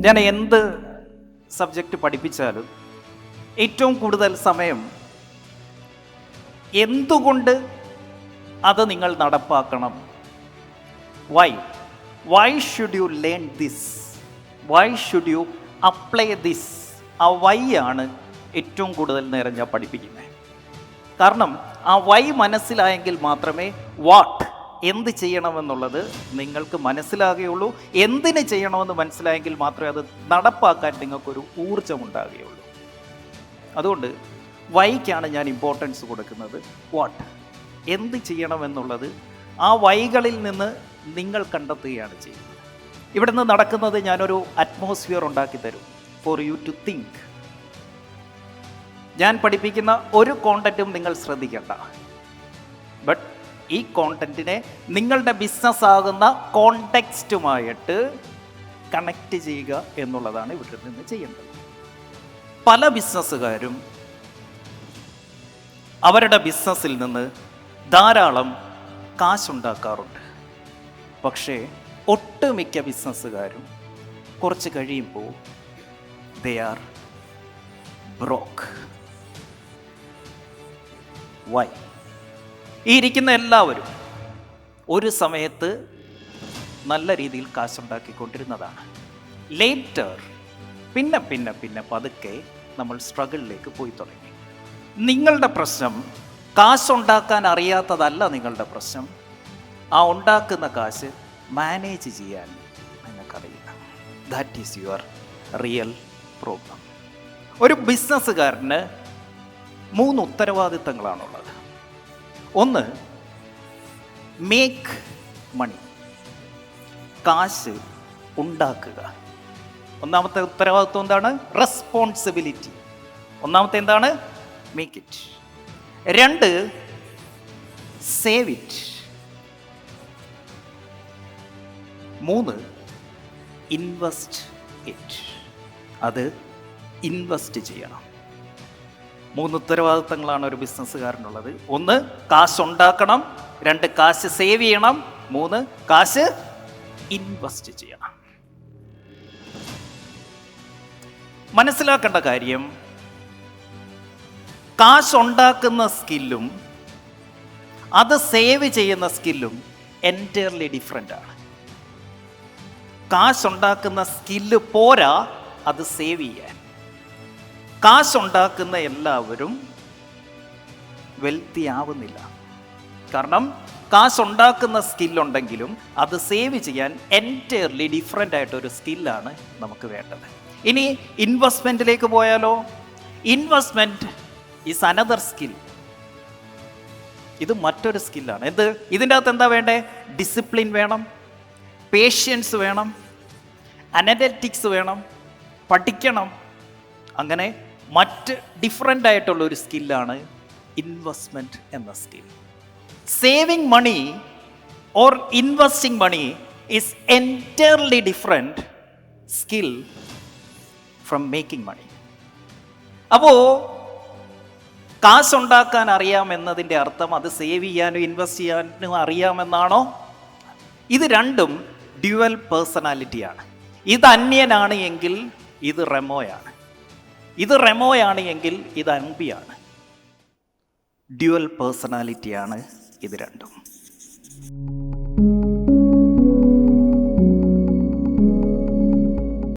ഞാൻ എന്ത് സബ്ജക്റ്റ് പഠിപ്പിച്ചാലും ഏറ്റവും കൂടുതൽ സമയം എന്തുകൊണ്ട് അത് നിങ്ങൾ നടപ്പാക്കണം, why should you learn this, why should you apply this, ആ വൈ ആണ് ഏറ്റവും കൂടുതൽ നേരം ഞാൻ പഠിപ്പിക്കുന്നത്. കാരണം ആ വൈ മനസ്സിലായെങ്കിൽ മാത്രമേ വാട്ട്, എന്ത് ചെയ്യണമെന്നുള്ളത് നിങ്ങൾക്ക് മനസ്സിലാകുകയുള്ളൂ. എന്തിന് ചെയ്യണമെന്ന് മനസ്സിലായെങ്കിൽ മാത്രമേ അത് നടപ്പാക്കാൻ നിങ്ങൾക്കൊരു ഊർജം ഉണ്ടാകുകയുള്ളൂ. അതുകൊണ്ട് വൈക്കാണ് ഞാൻ ഇമ്പോർട്ടൻസ് കൊടുക്കുന്നത്. വാട്ട്, എന്ത് ചെയ്യണമെന്നുള്ളത് ആ വൈകളിൽ നിന്ന് നിങ്ങൾ കണ്ടെത്തുകയാണ് ചെയ്യുന്നത്. ഇവിടെ നിന്ന് നടക്കുന്നത് ഞാനൊരു അറ്റ്മോസ്ഫിയർ ഉണ്ടാക്കി തരും ഫോർ യു ടു തിങ്ക്. ഞാൻ പഠിപ്പിക്കുന്ന ഒരു കോണ്ടന്റും നിങ്ങൾ ശ്രദ്ധിക്കേണ്ട, ബട്ട് ഈ കോണ്ടന്റിനെ നിങ്ങളുടെ ബിസിനസ് ആകുന്ന കോണ്ടെക്സ്റ്റുമായിട്ട് കണക്ട് ചെയ്യുക എന്നുള്ളതാണ് ഇവിടെ നിന്ന് ചെയ്യേണ്ടത്. പല ബിസിനസ്സുകാരും അവരുടെ ബിസിനസ്സിൽ നിന്ന് ധാരാളം കാശുണ്ടാക്കാറുണ്ട്. പക്ഷേ ഒട്ടുമിക്ക ബിസിനസ്സുകാരും കുറച്ച് കഴിയുമ്പോൾ ദേ ആർ ബ്രോക്ക്. വൈ? ഈ ഇരിക്കുന്ന എല്ലാവരും ഒരു സമയത്ത് നല്ല രീതിയിൽ കാശുണ്ടാക്കിക്കൊണ്ടിരുന്നതാണ്. ലേറ്റർ പിന്നെ പിന്നെ പിന്നെ പതുക്കെ നമ്മൾ സ്ട്രഗിളിലേക്ക് പോയി തുടങ്ങി. നിങ്ങളുടെ പ്രശ്നം കാശുണ്ടാക്കാൻ അറിയാത്തതല്ല. നിങ്ങളുടെ പ്രശ്നം ആ ഉണ്ടാക്കുന്ന കാശ് മാനേജ് ചെയ്യാൻ നിങ്ങൾക്കറിയില്ല. That is your real problem. ഒരു ബിസിനസ്സുകാരന് 3 ഉത്തരവാദിത്തങ്ങളാണുള്ളത്. ഒന്ന്, മേക്ക് മണി, കാശ് ഉണ്ടാക്കുക. ഒന്നാമത്തെ ഉത്തരവാദിത്വം എന്താണ്? റെസ്പോൺസിബിലിറ്റി. ഒന്നാമത്തെ എന്താണ്? Make it. 2, save it. 3, invest it. അത് ഇൻവെസ്റ്റ് ചെയ്യണം. 3 ഉത്തരവാദിത്തങ്ങളാണ് ഒരു ബിസിനസ്സുകാരനുള്ളത്. 1, കാശ് ഉണ്ടാക്കണം. 2, കാശ് സേവ് ചെയ്യണം. 3, കാശ് ഇൻവെസ്റ്റ് ചെയ്യണം. മനസ്സിലാക്കേണ്ട കാര്യം, കാശ് ഉണ്ടാക്കുന്ന സ്കില്ലും അത് സേവ് ചെയ്യുന്ന സ്കില്ലും എൻറ്റയർലി ഡിഫറെൻ്റ് ആണ്. കാശ് ഉണ്ടാക്കുന്ന സ്കില്ല് പോരാ അത് സേവ് ചെയ്യാൻ. കാശുണ്ടാക്കുന്ന എല്ലാവരും വെൽത്തി ആവുന്നില്ല. കാരണം കാശുണ്ടാക്കുന്ന സ്കില്ലുണ്ടെങ്കിലും അത് സേവ് ചെയ്യാൻ എൻറ്റയർലി ഡിഫറെൻ്റ് ആയിട്ടൊരു സ്കില്ലാണ് നമുക്ക് വേണ്ടത്. ഇനി ഇൻവെസ്റ്റ്മെൻറ്റിലേക്ക് പോയാലോ? Investment is another skill. ഇത് മറ്റൊരു സ്കില്ലാണ്. എന്ത്? ഇതിൻ്റെ അകത്ത് എന്താ വേണ്ടേ? ഡിസിപ്ലിൻ വേണം, പേഷ്യൻസ് വേണം, അനലിറ്റിക്സ് വേണം, പഠിക്കണം. അങ്ങനെ മറ്റ് ഡിഫറെൻ്റ് ആയിട്ടുള്ള ഒരു സ്കില്ലാണ് ഇൻവെസ്റ്റ്മെൻറ്റ് എന്ന skill. Saving money or investing money is entirely different skill from making money. അപ്പോൾ കാശുണ്ടാക്കാൻ അറിയാമെന്നതിൻ്റെ അർത്ഥം അത് സേവ് ചെയ്യാനും ഇൻവെസ്റ്റ് ചെയ്യാനും അറിയാമെന്നാണോ? ഇത് രണ്ടും ഡ്യുവൽ പേഴ്സണാലിറ്റിയാണ്. ഇത് അന്യനാണ് എങ്കിൽ ഇത് റെമോയാണ്. ഇത് റെമോയാണ് എങ്കിൽ ഇത് അൻപിയാണ്. ഡ്യുവൽ പേഴ്സണാലിറ്റിയാണ് ഇത് രണ്ടും.